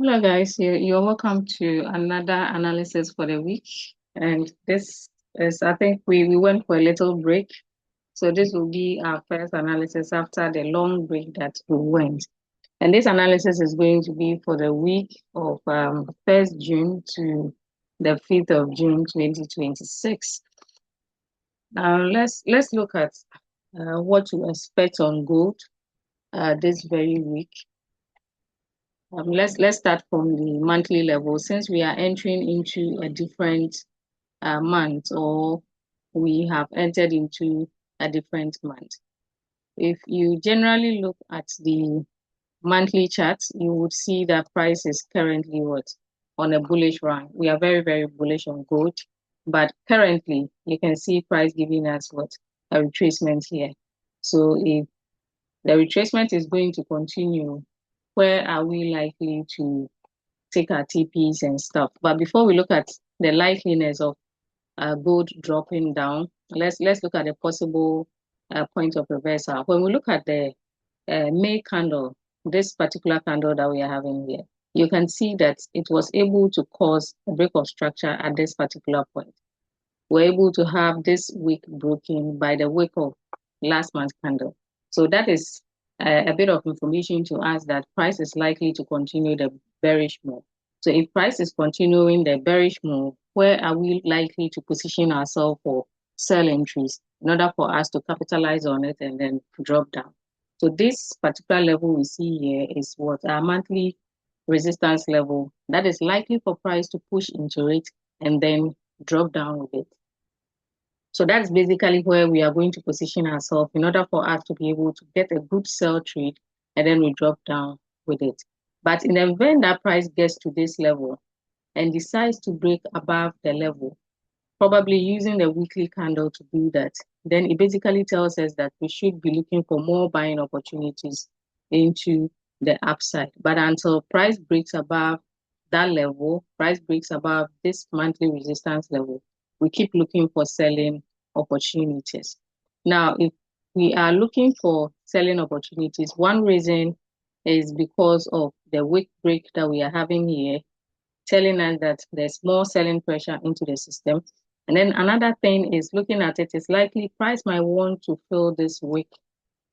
Hello guys, you're welcome to another analysis for the week. And this is, I think we went for a little break. So this will be our first analysis after the long break that we went. And this analysis is going to be for the week of 1st June to the 5th of June 2026. Now let's look at what to expect on gold this very week. Let's start from the monthly level since we are entering into a different month, or we have entered into a different month. If you generally look at the monthly charts, you would see that price is currently what? On a bullish run. We are very, very bullish on gold, but currently you can see price giving us what? A retracement here. So if the retracement is going to continue, where are we likely to take our TPs and stuff? But before we look at the likeliness of gold dropping down, let's look at the possible point of reversal. When we look at the May candle, this particular candle that we are having here, you can see that it was able to cause a break of structure at this particular point. We're able to have this wick broken by the wick of last month's candle. So that is a bit of information to us that price is likely to continue the bearish move. So if price is continuing the bearish move, where are we likely to position ourselves for sell entries in order for us to capitalize on it and then drop down? So this particular level we see here is what our monthly resistance level that is likely for price to push into it and then drop down with it. So that's basically where we are going to position ourselves in order for us to be able to get a good sell trade and then we drop down with it. But in the event that price gets to this level and decides to break above the level, probably using the weekly candle to do that, then it basically tells us that we should be looking for more buying opportunities into the upside. But until price breaks above that level, price breaks above this monthly resistance level, we keep looking for selling opportunities. Now, if we are looking for selling opportunities, one reason is because of the wick break that we are having here, telling us that there's more selling pressure into the system. And then another thing is looking at it is likely price might want to fill this wick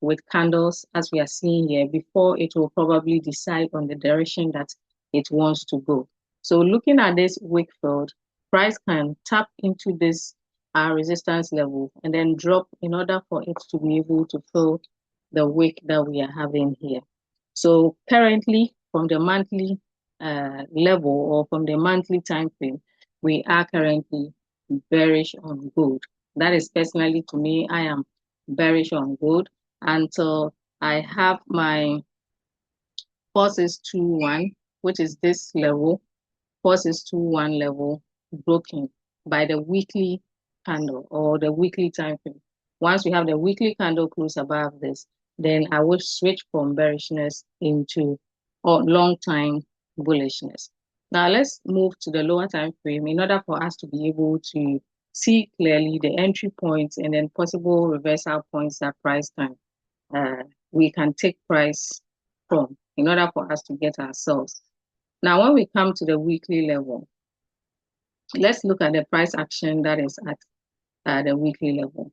with candles as we are seeing here before it will probably decide on the direction that it wants to go. So looking at this wick field, price can tap into this resistance level and then drop in order for it to be able to fill the wick that we are having here. So currently from the monthly level or from the monthly time frame, we are currently bearish on gold. That is personally to me, I am bearish on gold until I have my 4621, which is this level, 4621 level broken by the weekly candle or the weekly time frame. Once we have the weekly candle close above this, then I will switch from bearishness into long time bullishness. Now let's move to the lower time frame in order for us to be able to see clearly the entry points and then possible reversal points that price can we can take price from in order for us to get ourselves. Now, when we come to the weekly level, let's look at the price action that is at the weekly level.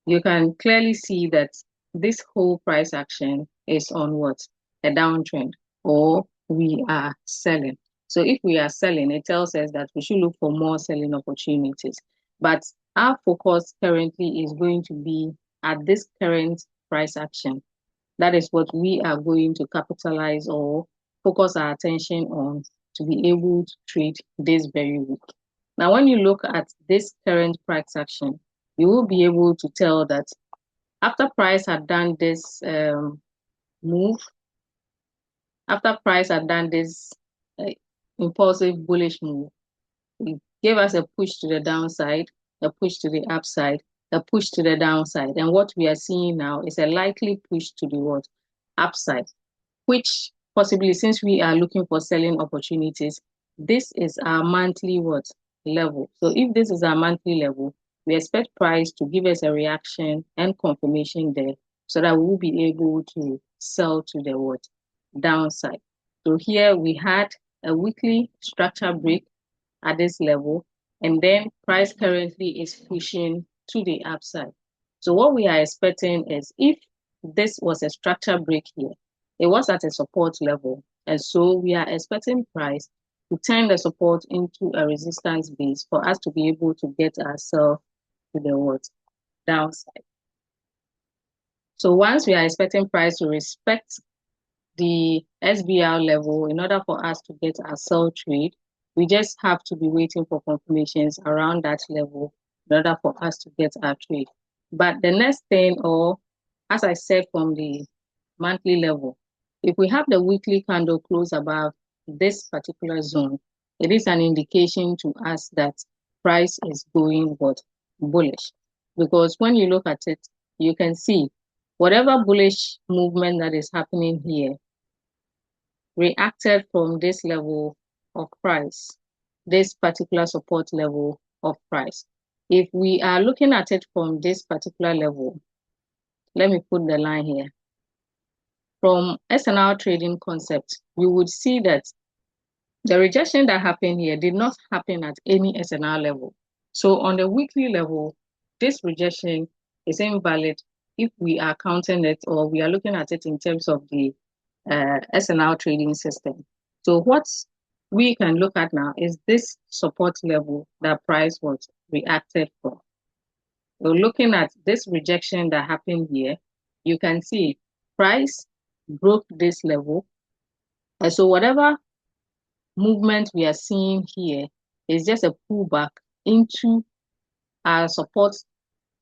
You can clearly see that this whole price action is on what? A downtrend, or we are selling. So if we are selling, it tells us that we should look for more selling opportunities. But our focus currently is going to be at this current price action. That is what we are going to capitalize or focus our attention on to be able to trade this very week. Now, when you look at this current price action, you will be able to tell that after price had done this move, after price had done this impulsive bullish move, it gave us a push to the downside, a push to the upside, a push to the downside. And what we are seeing now is a likely push to the what? Upside, which possibly since we are looking for selling opportunities, this is our monthly what? Level. So if this is our monthly level, we expect price to give us a reaction and confirmation there so that we will be able to sell to the what? Downside. So here we had a weekly structure break at this level, and then price currently is pushing to the upside. So what we are expecting is, if this was a structure break here, it was at a support level, and so we are expecting price to turn the support into a resistance base for us to be able to get ourselves to the what? Downside. So once we are expecting price to respect the SBR level in order for us to get our sell trade, we just have to be waiting for confirmations around that level in order for us to get our trade. But the next thing, or as I said from the monthly level, if we have the weekly candle close above this particular zone, it is an indication to us that price is going what? Bullish. Because when you look at it, you can see whatever bullish movement that is happening here reacted from this level of price, this particular support level of price. If we are looking at it from this particular level, let me put the line here. From SNR trading concept, you would see that the rejection that happened here did not happen at any SNR level. So on the weekly level, this rejection is invalid if we are counting it, or we are looking at it in terms of the SNR trading system. So what we can look at now is this support level that price was reacted from. So looking at this rejection that happened here, you can see price broke this level. And so whatever movement we are seeing here is just a pullback into our support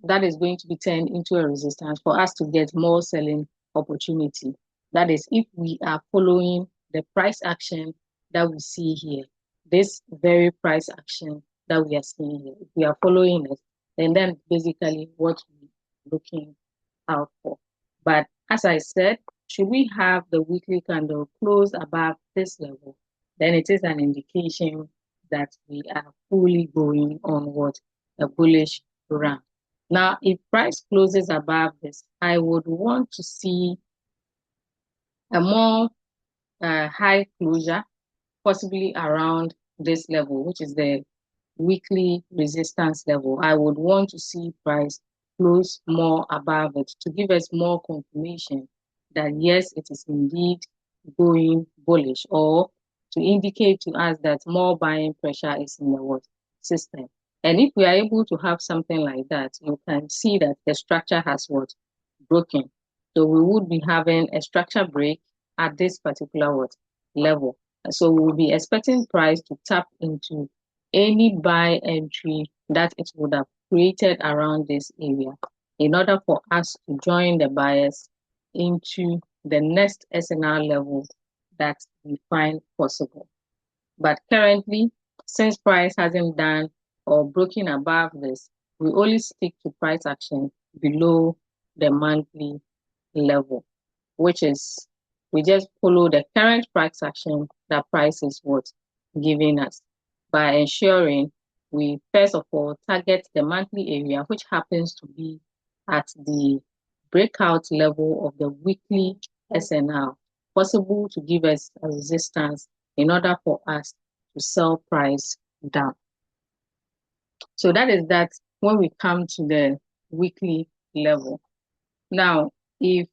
that is going to be turned into a resistance for us to get more selling opportunity. That is, if we are following the price action that we see here, this very price action that we are seeing here, if we are following it, then basically what we're looking out for. But as I said, should we have the weekly candle close above this level, then it is an indication that we are fully going on what? A bullish run. Now, if price closes above this, I would want to see a more high closure, possibly around this level, which is the weekly resistance level. I would want to see price close more above it to give us more confirmation that yes, it is indeed going bullish, or to indicate to us that more buying pressure is in the what? System. And if we are able to have something like that, you can see that the structure has what? Broken. So we would be having a structure break at this particular what? Level. So we will be expecting price to tap into any buy entry that it would have created around this area in order for us to join the buyers into the next SNR level that we find possible. But currently, since price hasn't done or broken above this, we only stick to price action below the monthly level, which is we just follow the current price action that price is what giving us by ensuring we first of all target the monthly area, which happens to be at the breakout level of the weekly SNR, possible to give us a resistance in order for us to sell price down. So that is that when we come to the weekly level. Now, if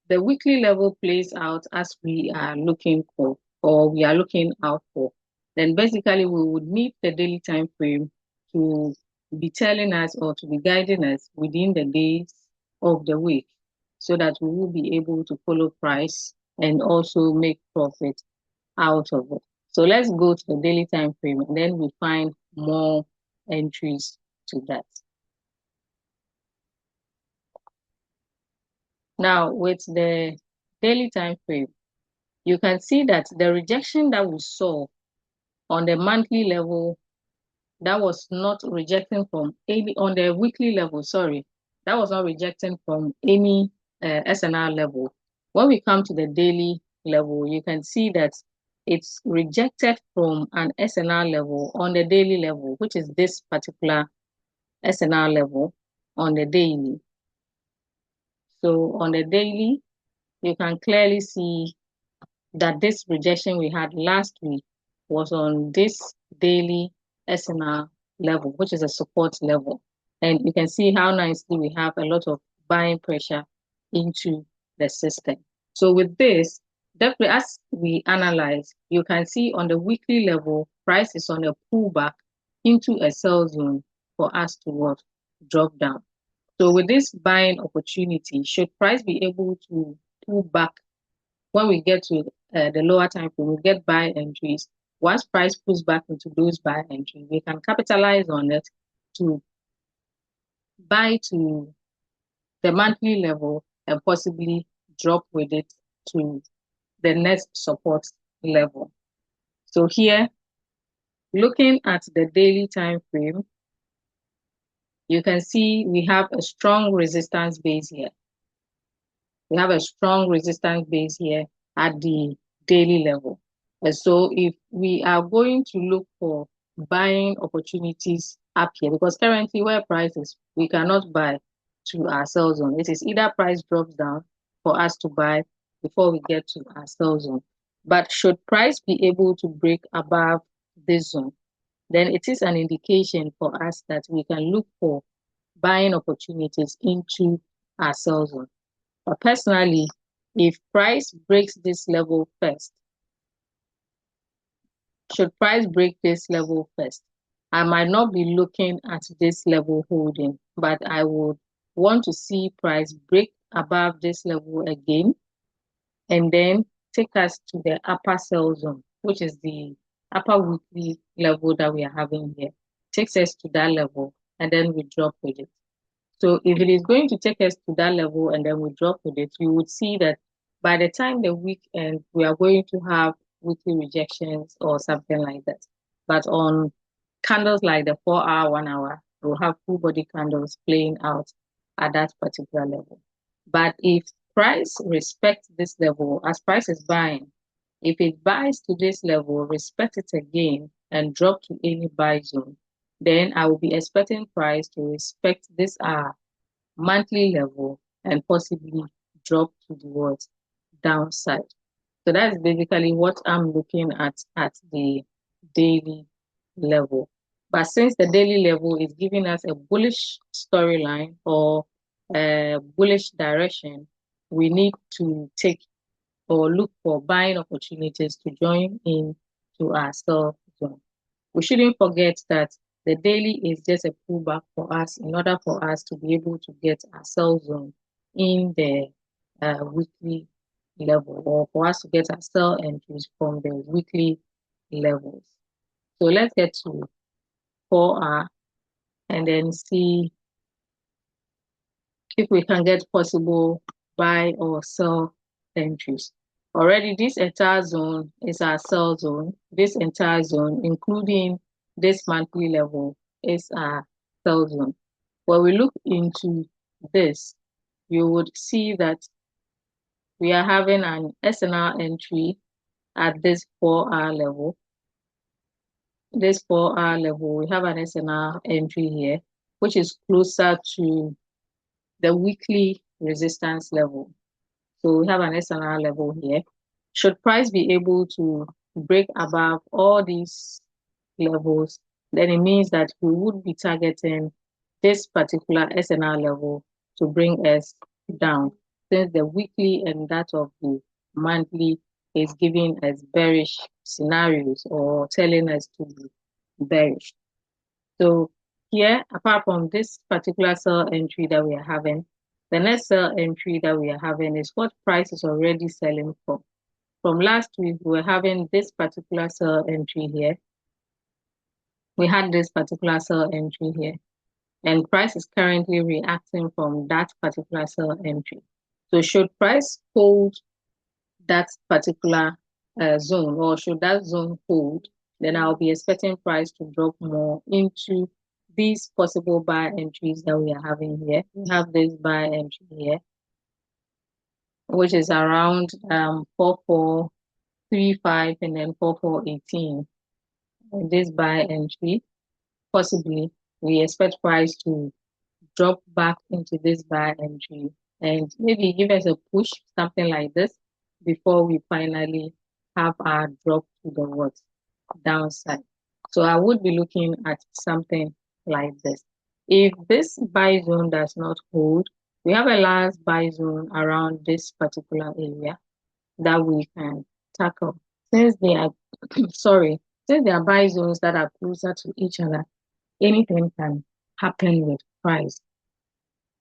the weekly level plays out as we are looking for, or we are looking out for, then basically we would need the daily time frame to be telling us or to be guiding us within the days of the week so that we will be able to follow price and also make profit out of it. So let's go to the daily time frame and then we find more entries to that. Now with the daily time frame, you can see that the rejection that we saw on the monthly level, that was not rejecting from any, on the weekly level, sorry, that was not rejecting from any SNR level. When we come to the daily level, you can see that it's rejected from an SNR level on the daily level, which is this particular SNR level on the daily. So on the daily, you can clearly see that this rejection we had last week was on this daily SNR level, which is a support level. And you can see how nicely we have a lot of buying pressure into the system. So with this, definitely as we analyze, you can see on the weekly level, price is on a pullback into a sell zone for us to what? Drop down. So with this buying opportunity, should price be able to pull back when we get to the lower time frame, we get buy entries. Once price pulls back into those buy entries, we can capitalize on it to buy to the monthly level and possibly drop with it to the next support level. So here, looking at the daily time frame, you can see we have a strong resistance base here. We have a strong resistance base here at the daily level. And so if we are going to look for buying opportunities up here, because currently where price is, we cannot buy to our sell zone. It is either price drops down for us to buy before we get to our sell zone. But should price be able to break above this zone, then it is an indication for us that we can look for buying opportunities into our sell zone. But personally, if price breaks this level first, should price break this level first, I might not be looking at this level holding, but I would want to see price break above this level again and then take us to the upper sell zone, which is the upper weekly level that we are having here. Takes us to that level and then we drop with it. So if it is going to take us to that level and then we drop with it, you would see that by the time the week ends, we are going to have weekly rejections or something like that. But on candles like the 4 hour, 1 hour, we'll have full body candles playing out at that particular level. But if price respects this level, as price is buying, if it buys to this level, respect it again and drop to any buy zone, then I will be expecting price to respect this monthly level and possibly drop to the what downside. So that's basically what I'm looking at the daily level. But since the daily level is giving us a bullish storyline or a bullish direction, we need to take or look for buying opportunities to join in to our sell zone. We shouldn't forget that the daily is just a pullback for us in order for us to be able to get our sell zone in the weekly level or for us to get our sell entries from the weekly levels. So let's get to 4 hour and then see if we can get possible buy or sell entries. Already this entire zone is our sell zone. This entire zone, including this monthly level, is our sell zone. When we look into this, you would see that we are having an SNR entry at this 4 hour level. This 4 hour level, we have an SNR entry here, which is closer to the weekly resistance level. So we have an SNR level here. Should price be able to break above all these levels, then it means that we would be targeting this particular SNR level to bring us down, since the weekly and that of the monthly is giving us bearish scenarios or telling us to be bearish. So here, apart from this particular sell entry that we are having, the next sell entry that we are having is what price is already selling for. From last week, we were having this particular sell entry here. We had this particular sell entry here, and price is currently reacting from that particular sell entry. So should price hold that particular zone, or should that zone hold, then I'll be expecting price to drop more into these possible buy entries that we are having here. We have this buy entry here, which is around 4435 and then 4418. And this buy entry, possibly we expect price to drop back into this buy entry and maybe give us a push, something like this, before we finally have our drop to the what? Downside. So I would be looking at something like this. If this buy zone does not hold, we have a last buy zone around this particular area that we can tackle. Since they are, sorry, since they are buy zones that are closer to each other, anything can happen with price.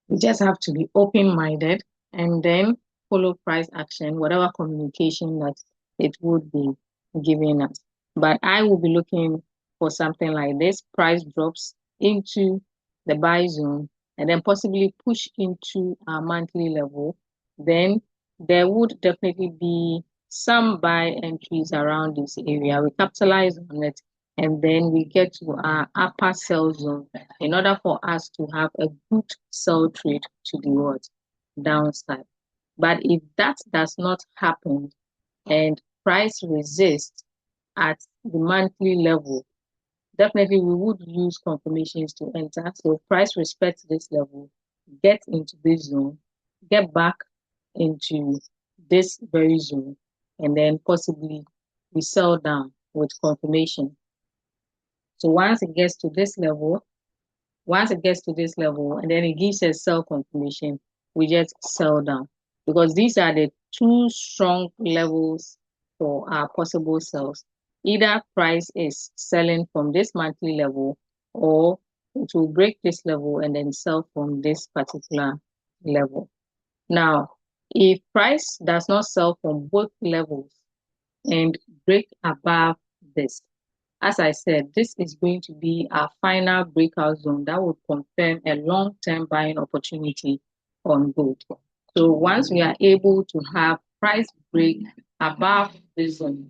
We just have to be open-minded and then follow price action, whatever communication that it would be giving us. But I will be looking for something like this. Price drops into the buy zone and then possibly push into our monthly level. Then there would definitely be some buy entries around this area. We capitalize on it and then we get to our upper sell zone in order for us to have a good sell trade to the what? Downside. But if that does not happen and price resists at the monthly level, definitely we would use confirmations to enter. So price respects this level, get into this zone, get back into this very zone, and then possibly we sell down with confirmation. So once it gets to this level, and then it gives us sell confirmation, we just sell down because these are the two strong levels for our possible sells. Either price is selling from this monthly level or it will break this level and then sell from this particular level. Now, if price does not sell from both levels and break above this, as I said, this is going to be our final breakout zone that will confirm a long-term buying opportunity on gold. So once we are able to have price break above this zone,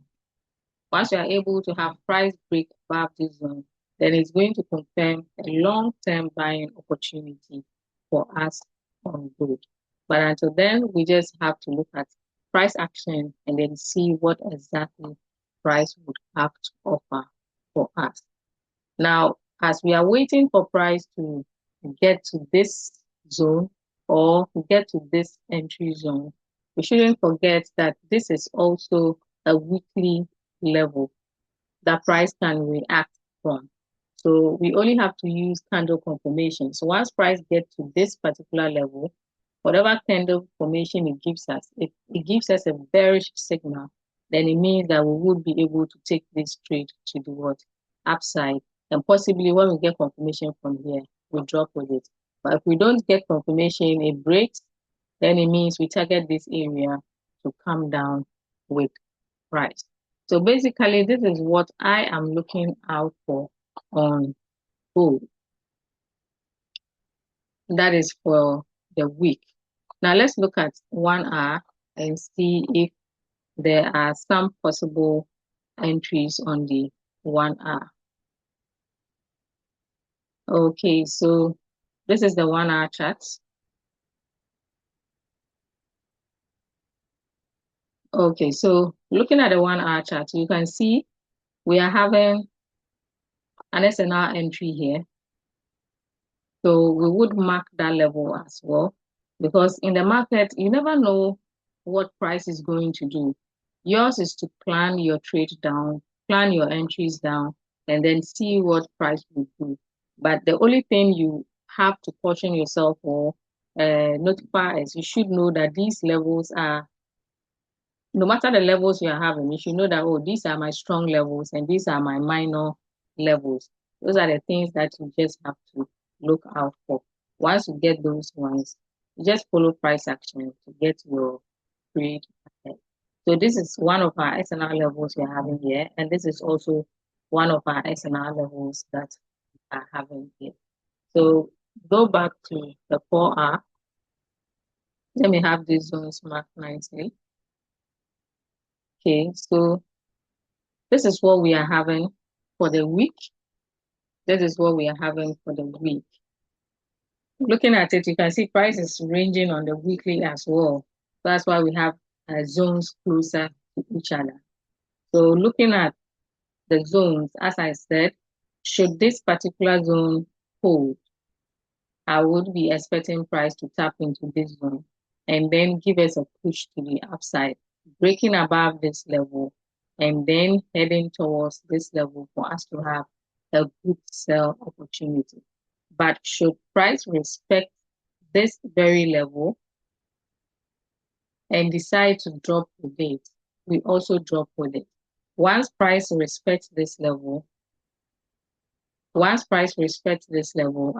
once we are able to have price break above this zone, then it's going to confirm a long-term buying opportunity for us on gold. But until then, we just have to look at price action and then see what exactly price would have to offer for us. Now, as we are waiting for price to get to this zone or get to this entry zone, we shouldn't forget that this is also a weekly level that price can react from. So we only have to use candle confirmation. So once price gets to this particular level, whatever candle formation it gives us, if it gives us a bearish signal, then it means that we would be able to take this trade to the what? Upside. And possibly when we get confirmation from here, we drop with it. But if we don't get confirmation, it breaks, then it means we target this area to come down with price. So basically, this is what I am looking out for on gold. That is for the week. Now let's look at 1 hour and see if there are some possible entries on the 1 hour. Okay, so this is the 1 hour chart. Okay, so looking at the 1 hour chart, you can see we are having an SNR entry here. So we would mark that level as well, because in the market, you never know what price is going to do. Yours is to plan your trade down, plan your entries down, and then see what price will do. But the only thing you have to caution yourself or notify is you should know that these levels are, no matter the levels you are having, you should know that, oh, these are my strong levels and these are my minor levels. Those are the things that you just have to look out for. Once you get those ones, you just follow price action to get your trade ahead. So this is one of our SNR levels we are having here, and this is also one of our SNR levels that we are having here. So go back to the 4 hour. Let me have these zones marked nicely. Okay, so this is what we are having for the week. This is what we are having for the week. Looking at it, you can see price is ranging on the weekly as well. That's why we have zones closer to each other. So looking at the zones, as I said, should this particular zone hold, I would be expecting price to tap into this zone and then give us a push to the upside, breaking above this level and then heading towards this level for us to have a good sell opportunity. But should price respect this very level and decide to drop with it, we also drop with it. Once price respects this level,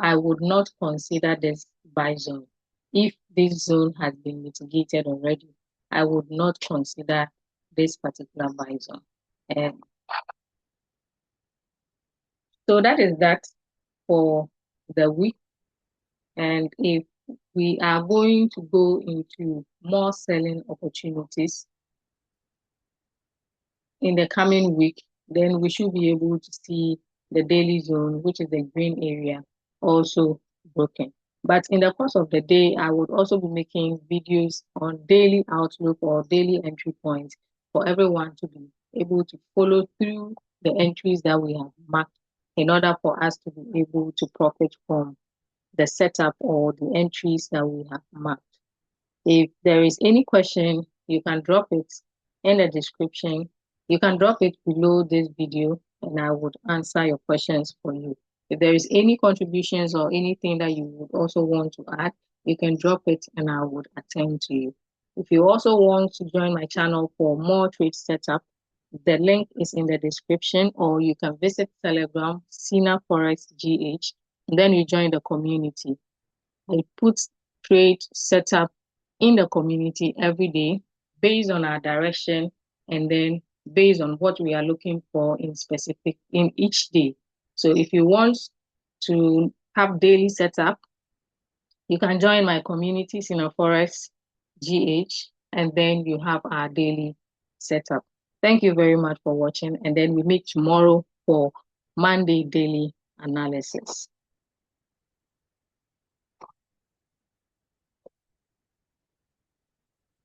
I would not consider this buy zone. If this zone has been mitigated already, I would not consider this particular buy zone. And so that is that for the week. And if we are going to go into more selling opportunities in the coming week, then we should be able to see the daily zone, which is the green area, also broken. But in the course of the day, I would also be making videos on daily outlook or daily entry points for everyone to be able to follow through the entries that we have marked in order for us to be able to profit from the setup or the entries that we have marked. If there is any question, you can drop it in the description. You can drop it below this video and I would answer your questions for you. If there is any contributions or anything that you would also want to add, you can drop it and I would attend to you. If you also want to join my channel for more trade setup, the link is in the description, or you can visit Telegram, Sina Forex GH, and then you join the community. I put trade setup in the community every day based on our direction and then based on what we are looking for in each day. So if you want to have daily setup, you can join my community, Forex GH, and then you have our daily setup. Thank you very much for watching, and then we meet tomorrow for Monday daily analysis.